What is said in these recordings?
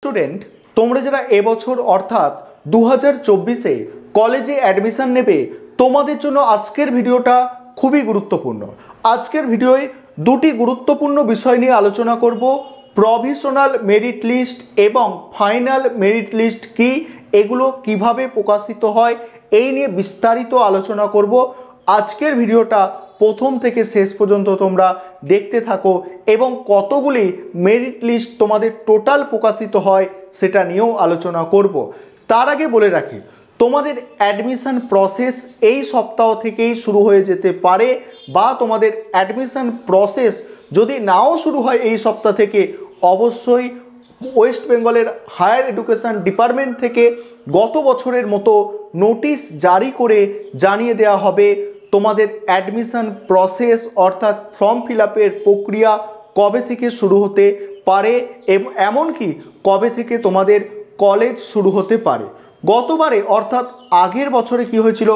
Student, তোমরা যারা এবছর অর্থাৎ 2024-এ কলেজে অ্যাডমিশন নেবে, তোমাদের জন্য আজকের ভিডিওটা খুবই গুরুত্বপূর্ণ। আজকের ভিডিওয় দুটি গুরুত্বপূর্ণ বিষয় নিয়ে আলোচনা করব। প্রভিশনাল মেরিট লিস্ট এবং ফাইনাল মেরিট লিস্ট কি, এগুলো কিভাবে প্রকাশিত হয়, এই নিয়ে বিস্তারিত আলোচনা করব। আজকের ভিডিওটা প্রথম থেকে শেষ পর্যন্ত তোমরা দেখতে থাকো এবং কতগুলি মেরিট লিস্ট তোমাদের টোটাল প্রকাশিত হয় সেটা নিয়েও আলোচনা করব। তার আগে বলে রাখি, তোমাদের অ্যাডমিশন প্রসেস এই সপ্তাহ থেকেই শুরু হয়ে যেতে পারে, বা তোমাদের অ্যাডমিশন প্রসেস যদি নাও শুরু হয় এই সপ্তাহ থেকে, অবশ্যই ওয়েস্ট বেঙ্গলের হায়ার এডুকেশন ডিপার্টমেন্ট থেকে গত বছরের মতো নোটিশ জারি করে জানিয়ে দেওয়া হবে তোমাদের অ্যাডমিশন প্রসেস অর্থাৎ ফর্ম ফিল আপের প্রক্রিয়া কবে থেকে শুরু হতে পারে এবং এমনকি কবে থেকে তোমাদের কলেজ শুরু হতে পারে। গতবারে অর্থাৎ আগের বছরে কি হয়েছিল,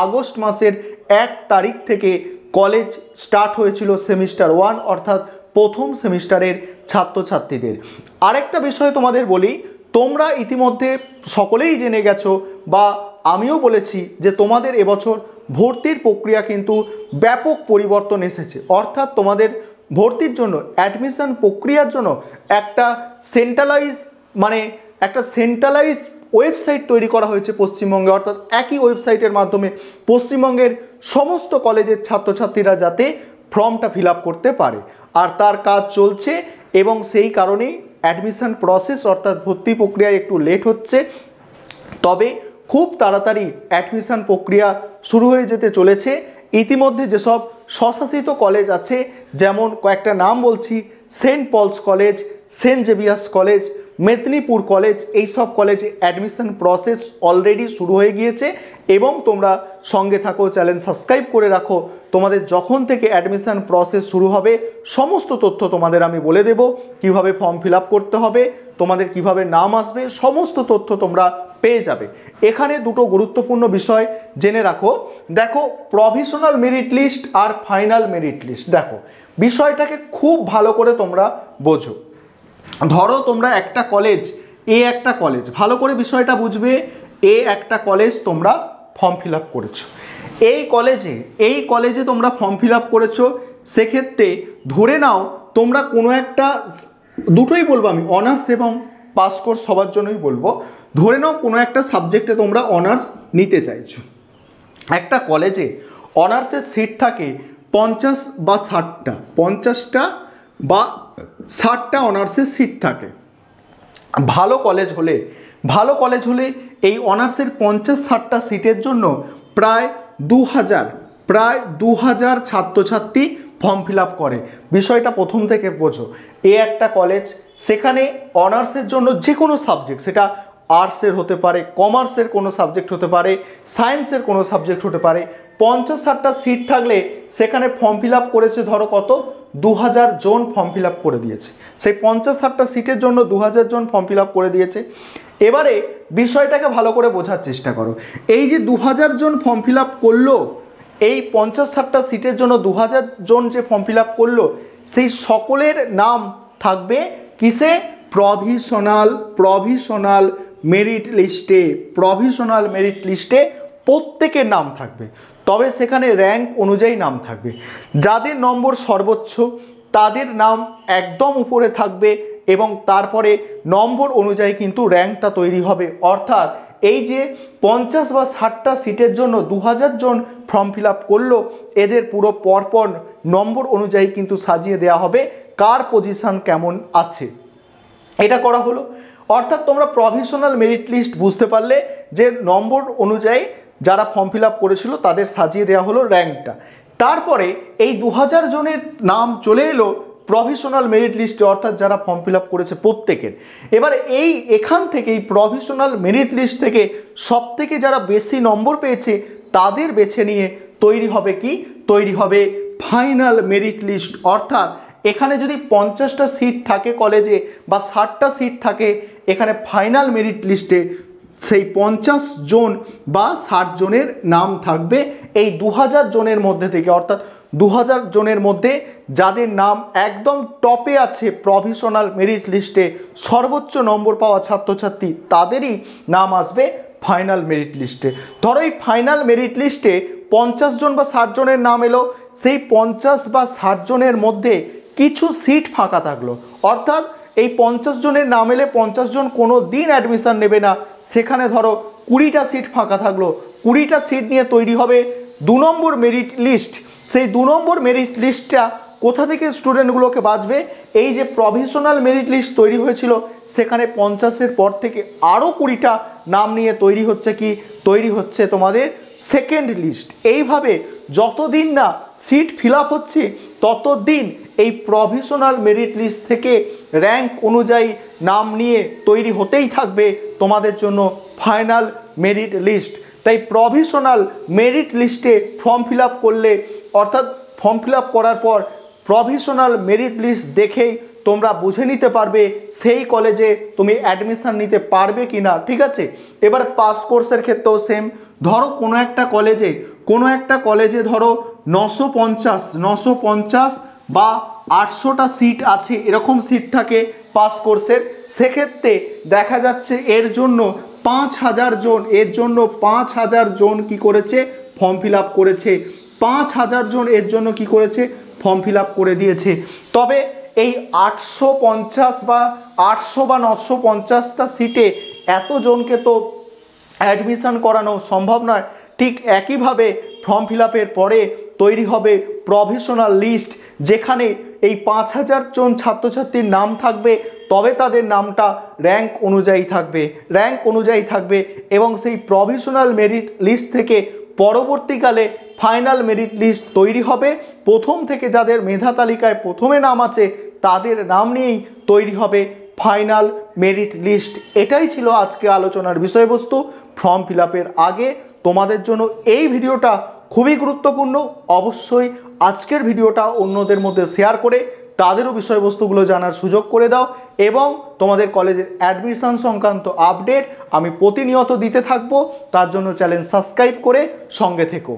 আগস্ট মাসের 1 তারিখ থেকে কলেজ স্টার্ট হয়েছিল সেমিস্টার 1 অর্থাৎ প্রথম সেমিস্টারের ছাত্রছাত্রীদের। আরেকটা বিষয় তোমাদের বলি, তোমরা ইতিমধ্যে সকলেই জেনে গেছো বা আমিও বলেছি যে তোমাদের এবছর ভর্তির প্রক্রিয়া কিন্তু ব্যাপক পরিবর্তন এসেছে। অর্থাৎ তোমাদের ভর্তির জন্য অ্যাডমিশন প্রক্রিয়ার জন্য একটা সেন্ট্রালাইজ ওয়েবসাইট তৈরি করা হয়েছে পশ্চিমবঙ্গে, অর্থাৎ একই ওয়েবসাইটের মাধ্যমে পশ্চিমবঙ্গের সমস্ত কলেজের ছাত্রছাত্রীরা যাতে ফর্মটা ফিল আপ করতে পারে, আর তার কাজ চলছে এবং সেই কারণেই অ্যাডমিশন প্রসেস অর্থাৎ ভর্তি প্রক্রিয়া একটু লেট হচ্ছে। তবে খুব তাড়াতাড়ি অ্যাডমিশন প্রক্রিয়া শুরু হয়ে যেতে চলেছে। ইতিমধ্যে যেসব স্বশাসিত কলেজ আছে, যেমন কয়েকটা নাম বলছি, saint Paul's college, saint Xavier's college, Medinipur college, এই সব কলেজে অ্যাডমিশন প্রসেস অলরেডি শুরু হয়ে গিয়েছে এবং তোমরা সঙ্গে থাকো, চ্যানেল সাবস্ক্রাইব করে রাখো। তোমাদের যখন থেকে অ্যাডমিশন প্রসেস শুরু হবে সমস্ত তথ্য তোমাদের আমি বলে দেব, কিভাবে ফর্ম ফিল আপ করতে হবে, তোমাদের কিভাবে নাম আসবে, সমস্ত তথ্য তোমরা পেয়ে যাবে। এখানে দুটো গুরুত্বপূর্ণ বিষয় জেনে রাখো। দেখো, প্রভিশনাল মেরিট লিস্ট আর ফাইনাল মেরিট লিস্ট, দেখো বিষয়টাকে খুব ভালো করে তোমরা বোঝো। ধরো তোমরা একটা কলেজ, একটা কলেজ, ভালো করে বিষয়টা বুঝবে, একটা কলেজ তোমরা ফর্ম ফিল আপ করেছো, এই কলেজে তোমরা ফর্ম ফিল আপ করেছো। সেক্ষেত্রে ধরে নাও তোমরা কোনো একটা, দুটোই বলবো আমি, অনার্স এবং পাস কোর্স সবার জন্যই বলবো, ধরে নাও কোনো একটা সাবজেক্টে তোমরা অনার্স নিতে চাইছো। একটা কলেজে অনার্সের সিট থাকে 50 বা 60টা, 50টা বা 60টা অনার্সের সিট থাকে। ভালো কলেজ হলে এই অনার্সের 50-60টা সিটের জন্য প্রায় 2000 ছাত্রছাত্রী ফর্ম ফিল আপ করে। বিষয়টা প্রথম থেকে বোঝো। একটা কলেজ, সেখানে অনার্সের জন্য যে কোনো সাবজেক্ট, সেটা আর্টসের হতে পারে, কমার্সের কোনো সাবজেক্ট হতে পারে, সায়েন্সের কোনো সাবজেক্ট হতে পারে, 50-60টা সিট থাকলে সেখানে ফর্ম ফিল আপ করেছে ধরো কত, 2000 জন ফর্ম ফিল আপ করে দিয়েছে। সেই 50-60টা সিটের জন্য 2000 জন ফর্ম ফিল আপ করে দিয়েছে। এবারে বিষয়টাকে ভালো করে বোঝার চেষ্টা করো। এই যে 2000 জন ফর্ম ফিল আপ করলো, এই 50-60টা সিটের জন্য 2000 জন যে ফর্ম ফিল আপ করলো, সেই সকলের নাম থাকবে কিসে, প্রভিশনাল মেরিট লিস্টে প্রত্যেকের নাম থাকবে। তবে সেখানে র্যাঙ্ক অনুযায়ী নাম থাকবে। যাদের নম্বর সর্বোচ্চ তাদের নাম একদম উপরে থাকবে এবং তারপরে নম্বর অনুযায়ী কিন্তু র্যাঙ্কটা তৈরি হবে। অর্থাৎ এই যে 50 বা 60টা সিটের জন্য 2000 জন ফর্ম ফিল আপ করলো, এদের পুরো পরপর নম্বর অনুযায়ী কিন্তু সাজিয়ে দেওয়া হবে কার পজিশন কেমন আছে। এটা করা হলো। অর্থাৎ তোমরা প্রভিশনাল মেরিট লিস্ট বুঝতে পারলে যে নম্বর অনুযায়ী যারা ফর্ম ফিল আপ করেছিল তাদের সাজিয়ে দেওয়া হলো র্যাঙ্কটা। তারপরে এই 2000 জনের নাম চলে এলো প্রভিশনাল মেরিট লিস্টে, অর্থাৎ যারা ফর্ম ফিল আপ করেছে প্রত্যেকের। এবার এখান থেকে এই প্রভিশনাল মেরিট লিস্ট থেকে সব থেকে যারা বেশি নম্বর পেয়েছে তাদের বেছে নিয়ে তৈরি হবে ফাইনাল মেরিট লিস্ট। অর্থাৎ এখানে যদি 50টা সিট থাকে কলেজে বা 60টা সিট থাকে, এখানে ফাইনাল মেরিট লিস্টে সেই 50 জন বা 60 জনের নাম থাকবে এই 2000 জনের মধ্যে থেকে। অর্থাৎ 2000 জনের মধ্যে যাদের নাম একদম টপে আছে প্রভিশনাল মেরিট লিস্টে, সর্বোচ্চ নম্বর পাওয়া ছাত্রছাত্রী, তাদেরই নাম আসবে ফাইনাল মেরিট লিস্টে। ধরো এই ফাইনাল মেরিট লিস্টে 50 জন বা 60 জনের নাম এলো, সেই 50 বা 60 জনের মধ্যে কিছু সিট ফাঁকা থাকলো, অর্থাৎ এই 50 জনের নাম এলে 50 জন কোনো দিন অ্যাডমিশন নেবে না, সেখানে ধরো 20টা সিট ফাঁকা থাকলো, 20টা সিট নিয়ে তৈরি হবে 2 নম্বর মেরিট লিস্ট। সেই 2 নম্বর মেরিট লিস্টটা কোথা থেকে স্টুডেন্টগুলোকে বাঁচবে, এই যে প্রভিশনাল মেরিট লিস্ট তৈরি হয়েছিল সেখানে 50-এর পর থেকে আরও 20টা নাম নিয়ে তৈরি হচ্ছে কি, তৈরি হচ্ছে তোমাদের সেকেন্ড লিস্ট। এইভাবে যতদিন না সিট ফিল আপ হচ্ছে ততদিন এই প্রভিশনাল মেরিট লিস্ট থেকে র্যাঙ্ক অনুযায়ী নাম নিয়ে তৈরি হতেই থাকবে তোমাদের জন্য ফাইনাল মেরিট লিস্ট। তাই প্রভিশনাল মেরিট লিস্টে ফর্ম ফিল আপ করলে, অর্থাৎ ফর্ম ফিল আপ করার পর প্রভিশনাল মেরিট লিস্ট দেখেই তোমরা বুঝে নিতে পারবে সেই কলেজে তুমি অ্যাডমিশান নিতে পারবে কি না, ঠিক আছে। এবার পাস কোর্সের ক্ষেত্রেও সেম। ধরো কোনো একটা কলেজে ধরো 950 বা 800টা সিট আছে, এরকম সিট থাকে পাস কোর্সের। সেক্ষেত্রে দেখা যাচ্ছে এর জন্য 5000 জন, এর জন্য 5000 জন কী করেছে, ফর্ম ফিল আপ করেছে। 5000 জন এর জন্য কি করেছে, ফর্ম ফিল আপ করে দিয়েছে। তবে এই 850 বা 800 বা 950টা সিটে এতজনকে তো অ্যাডমিশান করানো সম্ভব নয়। ঠিক একইভাবে ফর্ম ফিল আপের পরে তৈরি হবে প্রভিশনাল লিস্ট, যেখানে এই 5000 জন ছাত্রছাত্রীর নাম থাকবে, তবে তাদের নামটা র্যাঙ্ক অনুযায়ী থাকবে এবং সেই প্রভিশনাল মেরিট লিস্ট থেকে পরবর্তীকালে ফাইনাল মেরিট লিস্ট তৈরি হবে। প্রথম থেকে যাদের মেধা তালিকায় প্রথমে নাম আছে তাদের নাম নিয়েই তৈরি হবে ফাইনাল মেরিট লিস্ট। এটাই ছিল আজকে আলোচনার বিষয়বস্তু। ফর্ম ফিল আপের আগে তোমাদের জন্য এই ভিডিওটা খুবই গুরুত্বপূর্ণ। অবশ্যই আজকের ভিডিওটা অন্যদের মধ্যে শেয়ার করে তাদেরও বিষয়বস্তুগুলো জানার সুযোগ করে দাও এবং তোমাদের কলেজের অ্যাডমিশন সংক্রান্ত আপডেট আমি প্রতিনিয়ত দিতে থাকবো। তার জন্য চ্যানেল সাবস্ক্রাইব করে সঙ্গে থেকো।